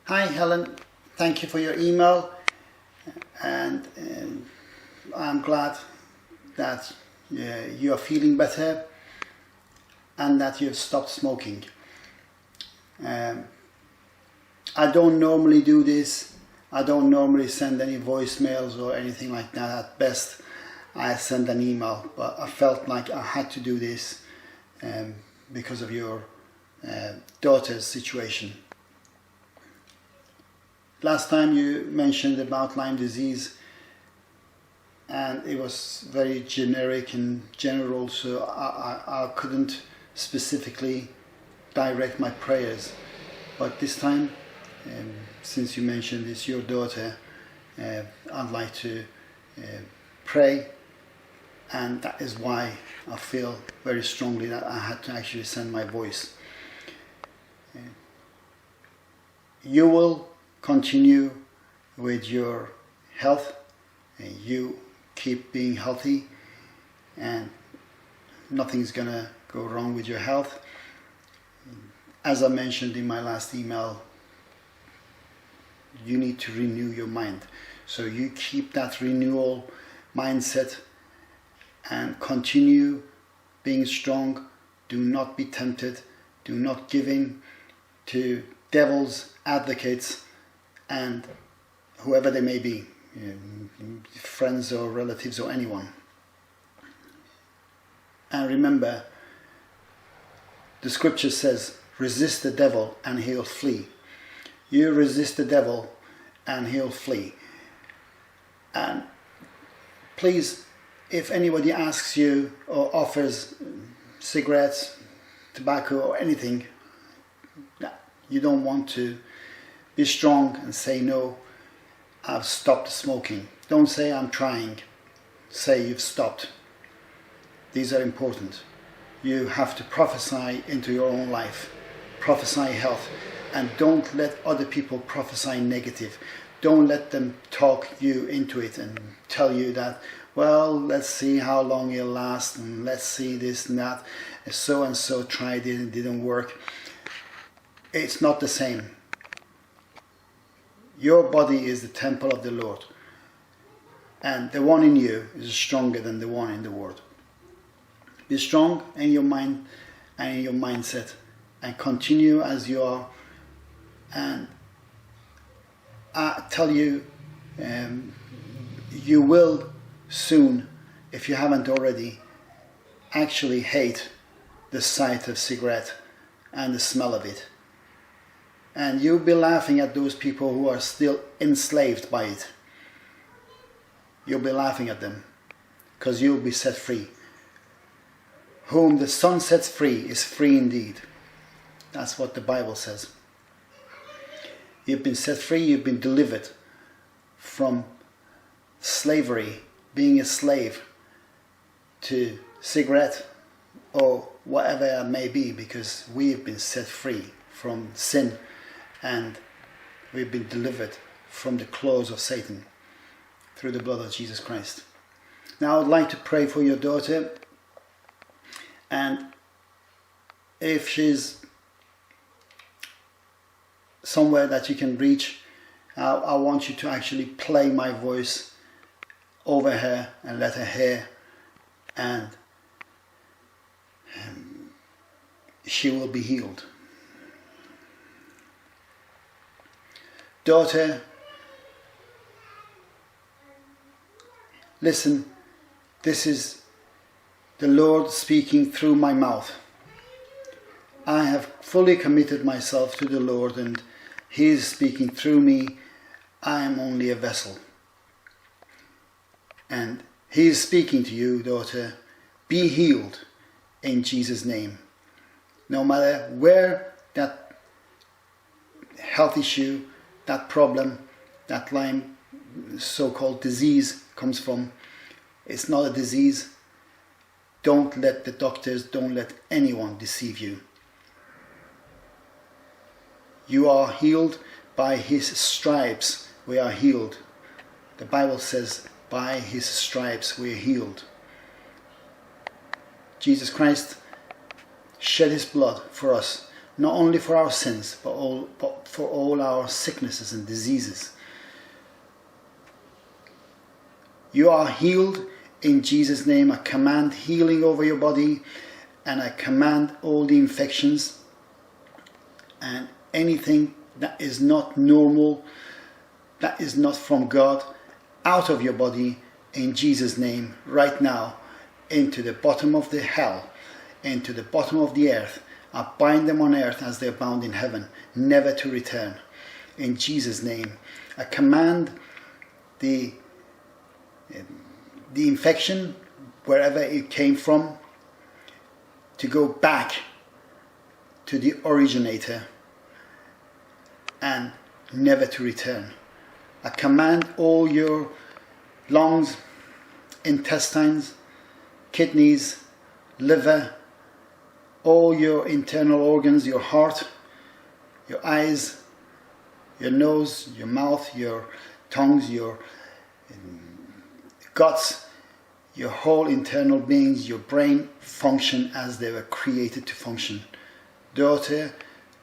Hi Helen, thank you for your email, and I'm glad that you are feeling better and that you've stopped smoking. I don't normally do this. I don't normally send any voicemails or anything like that. At best I send an email, but I felt like I had to do this because of your daughter's situation. Last time you mentioned about Lyme disease, and it was very generic and general, so I couldn't specifically direct my prayers. But this time, since you mentioned it's your daughter, I'd like to pray, and that is why I feel very strongly that I had to actually send my voice. You will continue with your health, and you keep being healthy, and nothing's gonna go wrong with your health. As I mentioned in my last email, you need to renew your mind. So you keep that renewal mindset and continue being strong. Do not be tempted. Do not give in to devil's advocates and whoever they may be, friends or relatives or anyone. And remember, the scripture says, resist the devil and he'll flee. You resist the devil and he'll flee. And please, if anybody asks you or offers cigarettes, tobacco or anything, you don't want to, be strong and say, no, I've stopped smoking. Don't say I'm trying. Say you've stopped. These are important. You have to prophesy into your own life. Prophesy health. And don't let other people prophesy negative. Don't let them talk you into it and tell you that, well, let's see how long it'll last, and let's see this and that. So and so tried it and it didn't work. It's not the same. Your body is the temple of the Lord, and the one in you is stronger than the one in the world. Be strong in your mind and in your mindset, and continue as you are. And I tell you, you will soon, if you haven't already, actually hate the sight of cigarette and the smell of it. And you'll be laughing at those people who are still enslaved by it. You'll be laughing at them, because you'll be set free. Whom the Son sets free is free indeed. That's what the Bible says. You've been set free, you've been delivered from slavery, being a slave to cigarette or whatever it may be, because we've been set free from sin. And we've been delivered from the claws of Satan through the blood of Jesus Christ. Now I would like to pray for your daughter. And if she's somewhere that you can reach, I want you to actually play my voice over her and let her hear. And she will be healed. Daughter, listen, this is the Lord speaking through my mouth. I have fully committed myself to the Lord, and He is speaking through me. I am only a vessel. And He is speaking to you, daughter. Be healed in Jesus' name. No matter where that health issue, that problem, that Lyme so-called disease comes from, it's not a disease. Don't let the doctors, don't let anyone deceive you. You are healed by His stripes. We are healed. The Bible says, by His stripes we are healed. Jesus Christ shed His blood for us not only for our sins, but for all our sicknesses and diseases. You are healed in Jesus' name. I command healing over your body, and I command all the infections and anything that is not normal, that is not from God, out of your body in Jesus' name right now, into the bottom of the hell, into the bottom of the earth. I bind them on earth as they're bound in heaven, never to return. In Jesus' name, I command the infection, wherever it came from, to go back to the originator and never to return. I command all your lungs, intestines, kidneys, liver, all your internal organs, your heart, your eyes, your nose, your mouth, your tongues, your guts, your whole internal beings, your brain function as they were created to function. Daughter,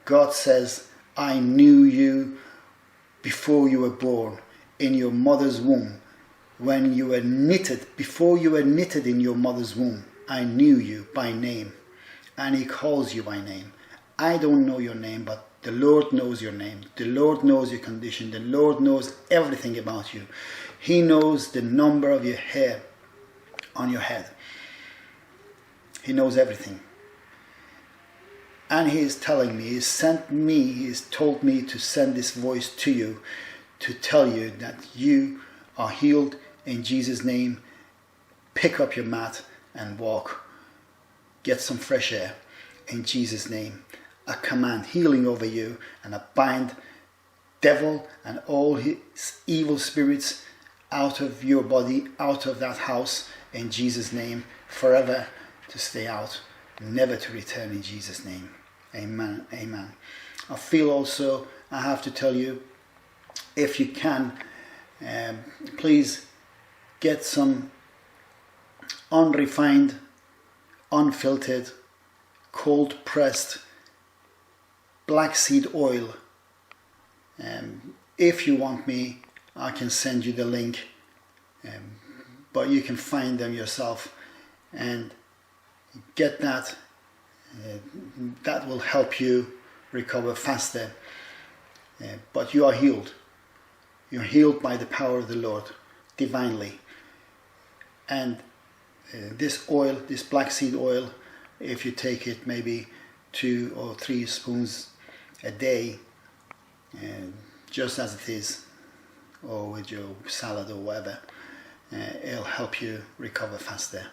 God says, I knew you before you were born, in your mother's womb. When you were knitted, before you were knitted in your mother's womb, I knew you by name, and He calls you by name. I don't know your name, but the Lord knows your name. The Lord knows your condition. The Lord knows everything about you. He knows the number of your hair on your head. He knows everything. And He is telling me, He has told me to send this voice to you, to tell you that you are healed in Jesus' name. Pick up your mat and walk. Get some fresh air in Jesus' name. I command healing over you, and I bind devil and all his evil spirits out of your body, out of that house in Jesus' name, forever to stay out, never to return in Jesus' name. Amen. Amen. I feel also, I have to tell you, if you can, please get some unrefined, unfiltered, cold pressed black seed oil. If you want me, I can send you the link, but you can find them yourself and get that. That will help you recover faster. But you are healed. You're healed by the power of the Lord, divinely. And this oil, this black seed oil, if you take it maybe 2 or 3 spoons a day, just as it is, or with your salad or whatever, it'll help you recover faster.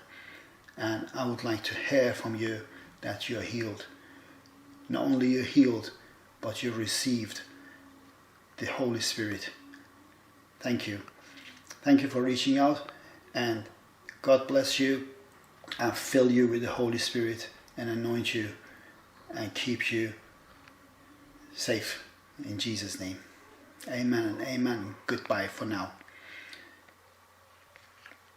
And I would like to hear from you that you're healed. Not only you're healed, but you received the Holy Spirit. Thank you. Thank you for reaching out, and God bless you and fill you with the Holy Spirit and anoint you and keep you safe in Jesus' name. Amen and amen. Goodbye for now.